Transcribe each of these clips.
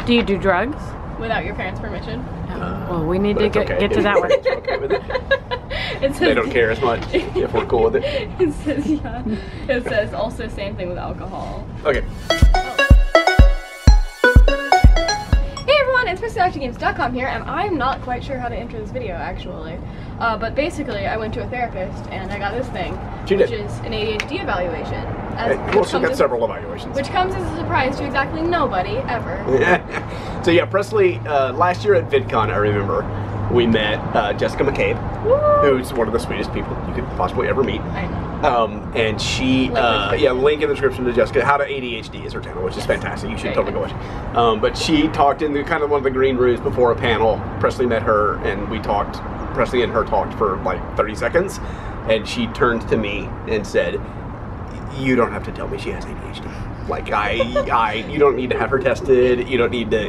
Do you do drugs? Without your parents' permission. Well, we need to get to that one. Okay with it. They don't care as much if we're cool with it. It says, yeah. It says also same thing with alcohol. Okay. Hey everyone, it's Presley, actoutgames.com here, and I'm not quite sure how to enter this video actually. But basically, I went to a therapist and I got this thing, which is an ADHD evaluation. We also got several evaluations. Which comes as a surprise to exactly nobody ever. So yeah, Presley, last year at VidCon, I remember, we met Jessica McCabe, who's one of the sweetest people you could possibly ever meet. I know. And she, link in the description to Jessica. How to ADHD is her channel, which is fantastic. You should totally go watch. But she talked in the kind of one of the green rooms before a panel. Presley met her, and we talked. Presley and her talked for like 30 seconds, and she turned to me and said, "You don't have to tell me she has ADHD. Like you don't need to have her tested. You don't need to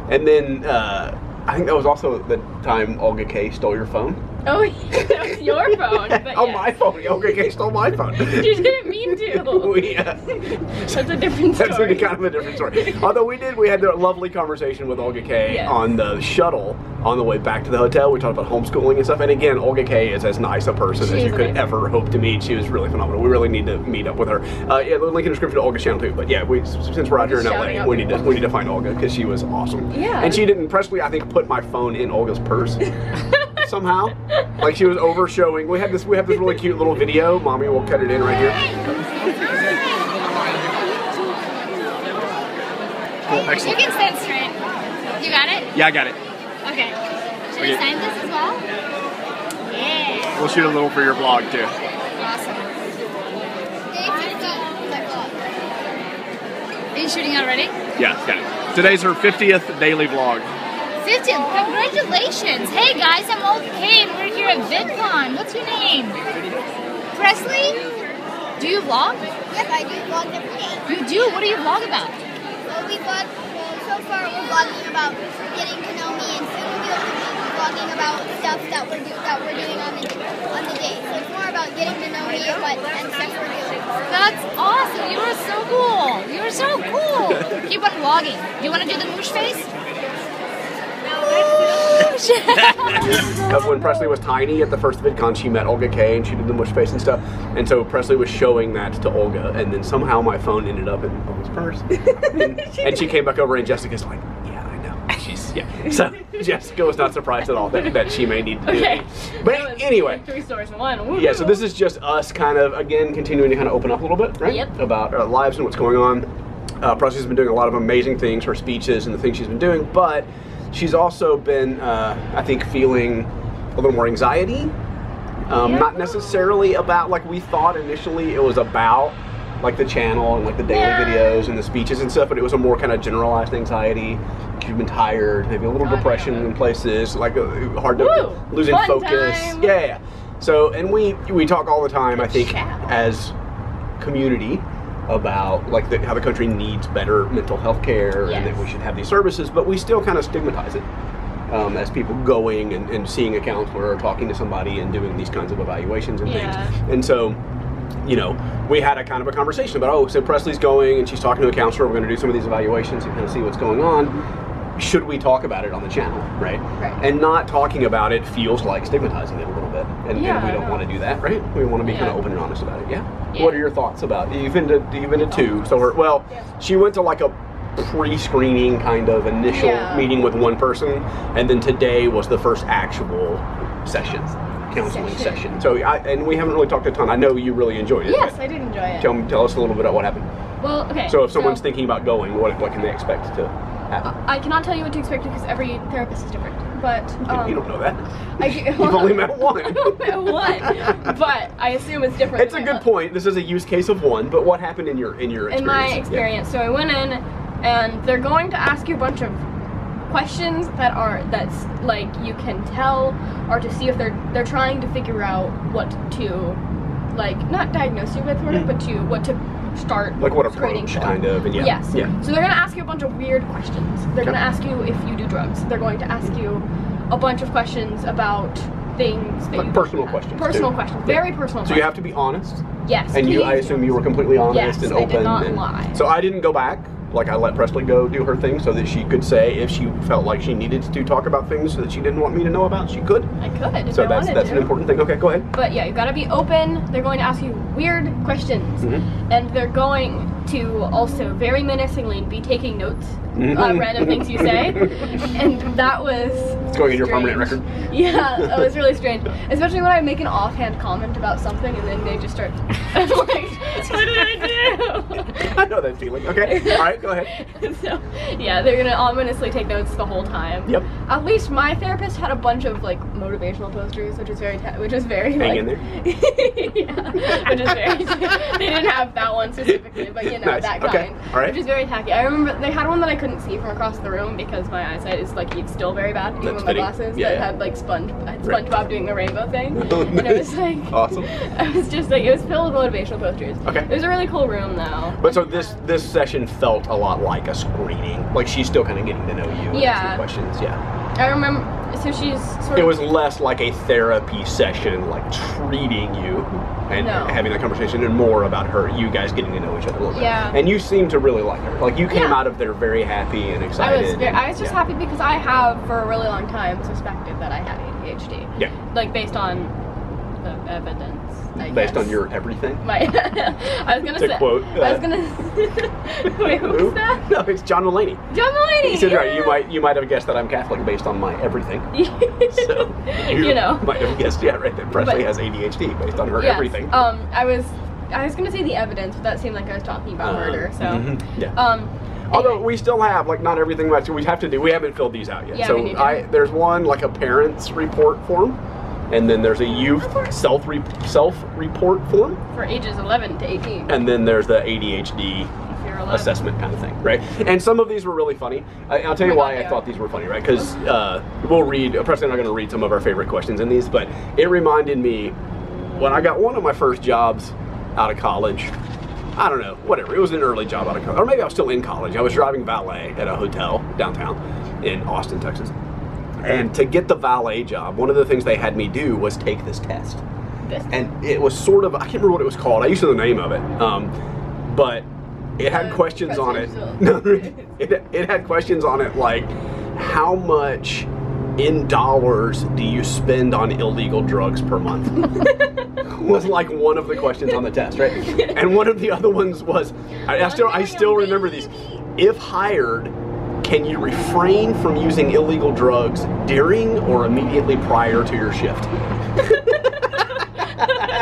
And then I think that was also the time Olga K stole your phone. Oh, that was your phone. But oh, my phone. Olga K stole my phone. You didn't mean to. That's a different story. That's kind of a different story. Although we had a lovely conversation with Olga K on the shuttle on the way back to the hotel. We talked about homeschooling and stuff. And again, Olga K is as nice a person as you could ever hope to meet. She was really phenomenal. We really need to meet up with her. Yeah, the link in the description to Olga's channel too. But yeah, since we're out here in LA, we need to find Olga because she was awesome. Yeah. And she didn't. Presley, I think, put my phone in Olga's purse. Somehow, like she was over showing. We have this really cute little video. Mommy will cut it in right here. Cool, excellent. You can stand straight. You got it? Yeah, I got it. Okay. Should we sign this as well? Yeah. We'll shoot a little for your vlog too. Awesome. Are you shooting already? Yeah, got it. Today's her 50th daily vlog. 50th, congratulations! Hey guys, I'm Olga K and we're here at VidCon. What's your name? Presley? Do you vlog? Yes, I do vlog every day. You do? What do you vlog about? Well, so far we're vlogging about getting to know me, and soon we'll be vlogging about stuff that we're doing on the day. So it's more about getting to know me and stuff we're doing. That's awesome! You are so cool! You are so cool! Keep on vlogging. Do you want to do the moosh face? When Presley was tiny at the first VidCon, she met Olga K and she did the mush face and stuff. And so Presley was showing that to Olga, and then somehow my phone ended up in Olga's purse. And she came back over, and Jessica's like, "Yeah, I know." So Jessica was not surprised at all that she may need to do it. But anyway, 3 stories in one. Woo. Yeah. So this is just us kind of again continuing to kind of open up a little bit, right? Yep. About our lives and what's going on. Presley's been doing a lot of amazing things, her speeches and the things she's been doing, but she's also been, I think, feeling a little more anxiety. Not necessarily about like we thought initially it was about like the channel and like the daily videos and the speeches and stuff, but it was a more kind of generalized anxiety. She's been tired, maybe a little depression in places, like hard to losing focus. Yeah. So, and we talk all the time, I think, as community about like how the country needs better mental health care and that we should have these services, but we still kind of stigmatize it as people going and seeing a counselor or talking to somebody and doing these kinds of evaluations and things. And so, you know, we had a kind of a conversation about, oh, so Presley's going and she's talking to a counselor, we're going to do some of these evaluations and kind of see what's going on. Should we talk about it on the channel, right? And not talking about it feels like stigmatizing it a little bit, and we don't want to do that, right? We want to be kind of open and honest about it. What are your thoughts about it? You've been to 2, so she went to like a pre-screening kind of initial meeting with one person, and then today was the first actual counseling session. So and we haven't really talked a ton. I know you really enjoyed it. Yes, I did enjoy it. Tell us a little bit about what happened. Well, okay. So if someone's thinking about going, what can they expect to happen? I cannot tell you what to expect because every therapist is different. But you don't know that. You've only met one. I've only met one, but I assume it's different. It's a good point. This is a use case of one, but what happened in your experience? In my experience, so I went in, and they're going to ask you a bunch of questions that's like you can tell, or to see if they're trying to figure out what to, like, not diagnose you with, but what to start like what approach kind of, and yes. So they're gonna ask you a bunch of weird questions. They're gonna ask you if you do drugs. They're going to ask you a bunch of questions about things that like personal questions. Very personal. So you have to be honest. Yes. And I assume you were completely honest and open. I did not lie. So I didn't go back Like I let Presley go do her thing so that she could say if she felt like she needed to talk about things that she didn't want me to know about, she could. I could. If So I that's wanted an to. important thing. Okay, go ahead. But yeah, you gotta be open. They're going to ask you weird questions, and they're going to also very menacingly be taking notes on random things you say, and that was It's going in your strange. permanent record. Yeah, that was really strange, especially when I make an offhand comment about something and then they just start. I'm like, what did I do? I know that feeling. Okay, all right, go ahead. So yeah, they're gonna ominously take notes the whole time. Yep. At least my therapist had a bunch of like motivational posters, which is very Hang like, in there. yeah, which is very. They didn't have that one specifically, but you know Nice. that Okay. kind, All right. which is very tacky. I remember they had one that I couldn't see from across the room because my eyesight is like still very bad, even That's with my fitting. glasses. Yeah, that yeah. had like Right. SpongeBob doing the rainbow thing, Oh, and it was nice. like Awesome. I was just like it was filled with motivational posters. Okay. It was a really cool room though. But so this session felt a lot like a screening. Like she's still kind of getting to know you. And Yeah. asking questions. Yeah. I remember. So she's sort It of. was less like a therapy session, like treating you and No. having that conversation, and more about her, you guys getting to know each other a little bit. Yeah. And you seem to really like her. Like you came Yeah. out of there very happy and excited. I was just yeah. happy because I have for a really long time suspected that I had ADHD. Yeah. Like based on the evidence. I Based guess. on your everything. My, I was gonna To say. quote, I was gonna. Wait, who Who? was that? No, it's John Mulaney. John Mulaney. He said, yeah. right, you might have guessed that I'm Catholic based on my everything. So You know. might have guessed, yeah, right, that Presley But- has ADHD based on her Yes. everything. I was gonna say the evidence, but that seemed like I was talking about murder. So. Yeah. Although we still have like not everything much we have to do. We haven't filled these out yet. Yeah, so we need to. there's one like a parents report form, and then there's a youth self report form, For ages 11 to 18. and then there's the ADHD If you're 11. assessment kind of thing, right? And some of these were really funny. I'll tell you Oh my why God, I yeah. thought these were funny, right? Because we'll read. Presley and I are going to read some of our favorite questions in these, but it reminded me when I got one of my first jobs out of college. I don't know, whatever. It was an early job out of college, or maybe I was still in college. I was driving valet at a hotel downtown in Austin, Texas. And to get the valet job, one of the things they had me do was take this test. And it was sort of, I can't remember what it was called. I used to know the name of it. But it had questions on it. No, it had questions on it like, how much in dollars do you spend on illegal drugs per month? Was like one of the questions on the test, right? And one of the other ones was, I still remember these. If hired, can you refrain from using illegal drugs during or immediately prior to your shift?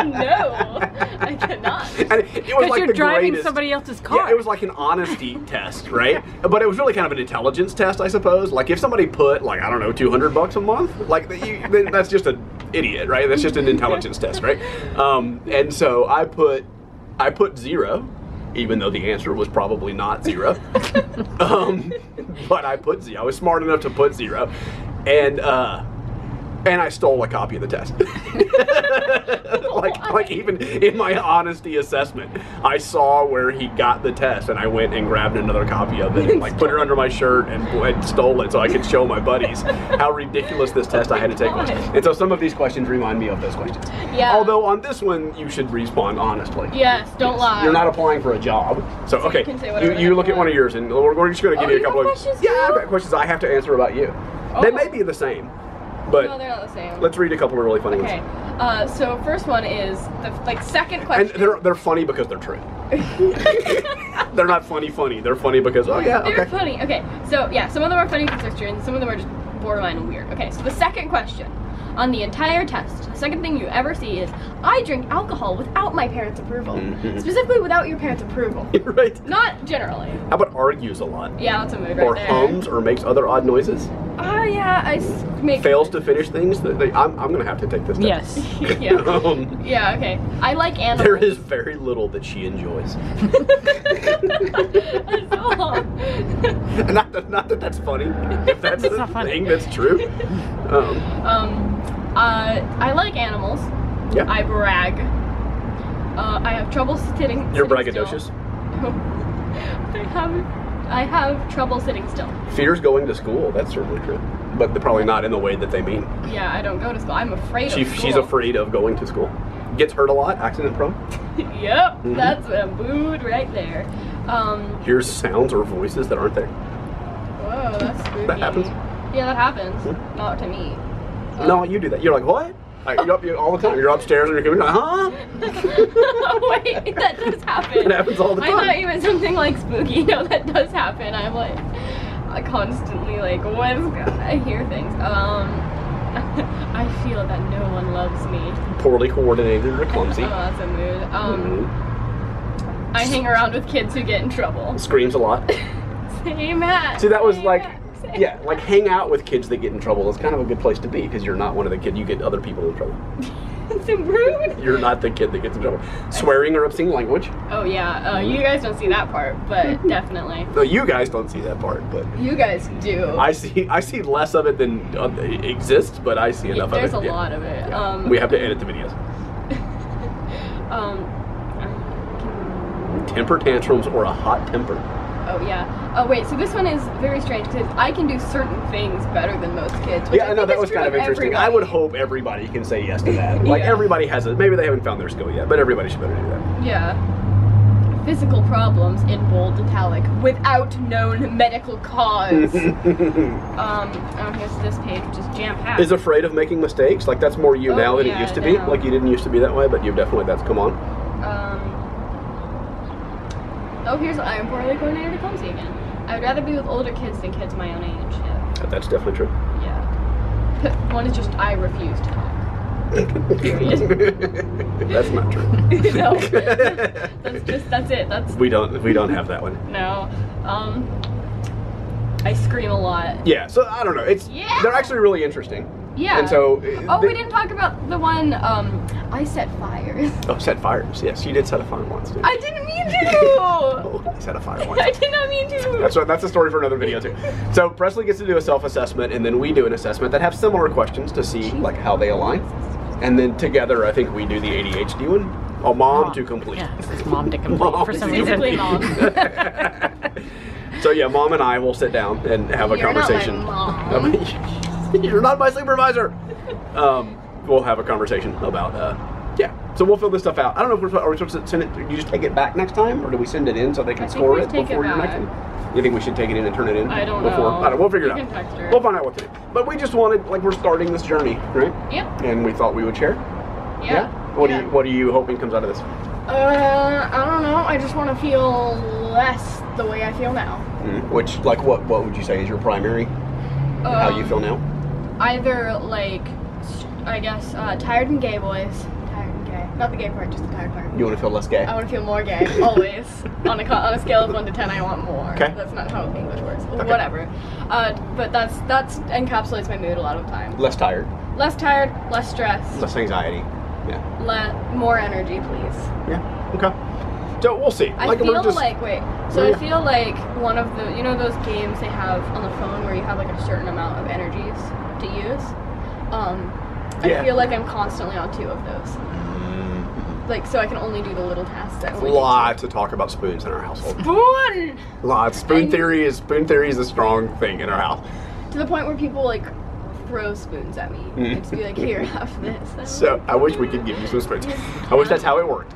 No, I cannot. And it was Because like you're the driving greatest. somebody else's car. Yeah, it was like an honesty test, right? But it was really kind of an intelligence test, I suppose. Like if somebody put like, I don't know, $200 a month, like then that's just an idiot, right? That's just an intelligence test, right? And so I put 0, even though the answer was probably not 0. But I put 0. I was smart enough to put 0, and I stole a copy of the test. like even in my honesty assessment, I saw where he got the test, and I went and grabbed another copy of it, and like put it under my shirt and stole it so I could show my buddies how ridiculous this test I had to take was. And so some of these questions remind me of those questions. Yeah. Although on this one, you should respond honestly. Yes, don't lie. You're not applying for a job, so okay. you can say whatever You the look heck at you one of want. yours, and we're just going to give you a you couple have of questions yeah, I've too? got questions I have to answer about you. They may be the same, but No, they're not the same. let's read a couple of really funny Okay. ones. So first one is the second And question. they're funny because they're true. They're not funny. They're funny because oh yeah, They're okay. funny. Okay. So yeah, some of them are funny because they're true, and some of them are just borderline and weird. Okay. So the second question on the entire test, the second thing you ever see is, I drink alcohol without my parents' approval. Specifically without your parents' approval. Right. Not generally. How about argues a lot? Yeah, that's a mood Or right there. hums or makes other odd noises? Oh yeah, make Fails to finish things? I'm going to have to take this test. Yes. yeah. Yeah, okay. I like animals. There is very little that she enjoys. Not that that's funny. If that's It's a not funny. thing that's true. I like animals. Yeah. I brag. I have trouble sitting. You're sitting braggadocious. still. I have trouble sitting still. Fears going to school. That's certainly true. But they're probably not in the way that they mean. Yeah, I don't go to school. I'm afraid of school. She's afraid of going to school. Gets hurt a lot, accident prone. Yep, that's a mood right there. Hears sounds or voices that aren't there. Whoa, that's spooky. That happens? Yeah, that happens. Not to me. No, you do that. You're like, what? Like, you're up all the time. You're upstairs and you're like, huh? Wait, that does happen. It happens all the time. I thought you meant something like spooky. No, that does happen. I'm like, I constantly like, what is God? I hear things. I feel that no one loves me. Poorly coordinated or clumsy. Oh, that's a mood. I hang around with kids who get in trouble. Screams a lot. Hey, Matt. See, that was like, yeah, like hang out with kids that get in trouble is kind of a good place to be because you're not one of the kids. You get other people in trouble. It's so rude. You're not the kid that gets in trouble. Swearing or obscene language. Oh yeah, you guys don't see that part, but definitely. No, you guys don't see that part, but you guys do. I see less of it than exists, but I see enough of it. There's a lot of it. Yeah. We have to edit the videos. Temper tantrums or a hot temper. Oh yeah. Oh wait, so this one is very strange because I can do certain things better than most kids. Yeah, I know, that was kind of interesting. I would hope everybody can say yes to that. Like everybody has it. Maybe they haven't found their skill yet, but everybody should better do that. Yeah. Physical problems in bold italic without known medical cause. Here's this page, which is jam-packed. Is afraid of making mistakes? Like that's more you now than it used to be? Like you didn't used to be that way, but you've definitely, that's come on. Oh, here's I'm poorly coordinated or clumsy again. I would rather be with older kids than kids my own age. Yeah. That's definitely true. Yeah. One is just I refuse to talk. Period. That's not true. No. That's it. That's we don't have that one. No. I scream a lot. Yeah, so I don't know. They're actually really interesting. Yeah. And so we didn't talk about the one I set fires. Oh, set fires. Yes, you did set a fire once, didn't you? I didn't mean to. Oh, you set a fire once. I did not mean to. That's a story for another video too. So Presley gets to do a self-assessment, and then we do an assessment that have similar questions to see like how they align. And then together, I think we do the ADHD one. Oh, mom to complete. Yeah, it's mom to complete for some reason. Mom. So yeah, mom and I will sit down and have a conversation. Not my mom. You're not my supervisor. We'll have a conversation about yeah. So we'll fill this stuff out. I don't know if are we supposed to send it. You just take it back next time, or do we send it in so they can score it before your next one? You think we should take it in and turn it in? I don't know. We'll figure it out. We'll find out what to do. But we just wanted, like, we're starting this journey, right? Yep. And we thought we would share. Yeah. What are you hoping comes out of this? I don't know. I just want to feel less the way I feel now. Which, like, what would you say is your primary? How you feel now? Either like, I guess, tired and gay boys. Tired and gay. Not the gay part, just the tired part. You want to feel less gay? I want to feel more gay, always. on a scale of 1 to 10, I want more. Okay. That's not how English works. Okay. Whatever. But that's encapsulates my mood a lot of the time. Less tired. Less tired, less stress. Less anxiety. Yeah. More energy, please. Yeah. Okay. So we'll see. I feel like one of the, you know those games they have on the phone where you have like a certain amount of energies to use? I feel like I'm constantly on 2 of those. Like, so I can only do the little tasks. Lots to talk about spoons in our household. Spoon! Lots. Spoon theory is a strong thing in our house. To the point where people like throw spoons at me and just be like, here, have this. So I wish we could give you some spoons. I wish that's how it worked.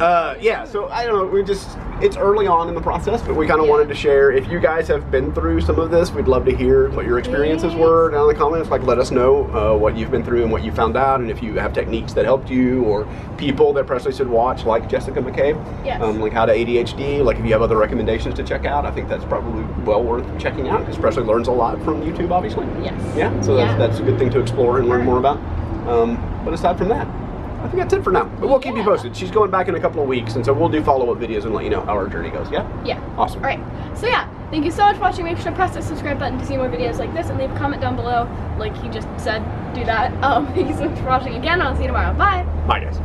Yeah, so I don't know, it's early on in the process, but we kind of wanted to share. If you guys have been through some of this, we'd love to hear what your experiences were down in the comments. Like, let us know what you've been through and what you found out, and if you have techniques that helped you, or people that Presley should watch, like Jessica McCabe, like How to ADHD. Like, if you have other recommendations to check out, I think that's probably well worth checking out, because Presley learns a lot from YouTube, obviously. Yes. Yeah, so that's a good thing to explore and learn more about. But aside from that, I think that's it for now. But we'll keep you posted. She's going back in a couple of weeks, and so we'll do follow-up videos and let you know how our journey goes. Yeah? Yeah. Awesome. All right. So yeah, thank you so much for watching. Make sure to press that subscribe button to see more videos like this, and leave a comment down below. Like he just said, do that. Thank you so much for watching again. I'll see you tomorrow. Bye. Bye, guys.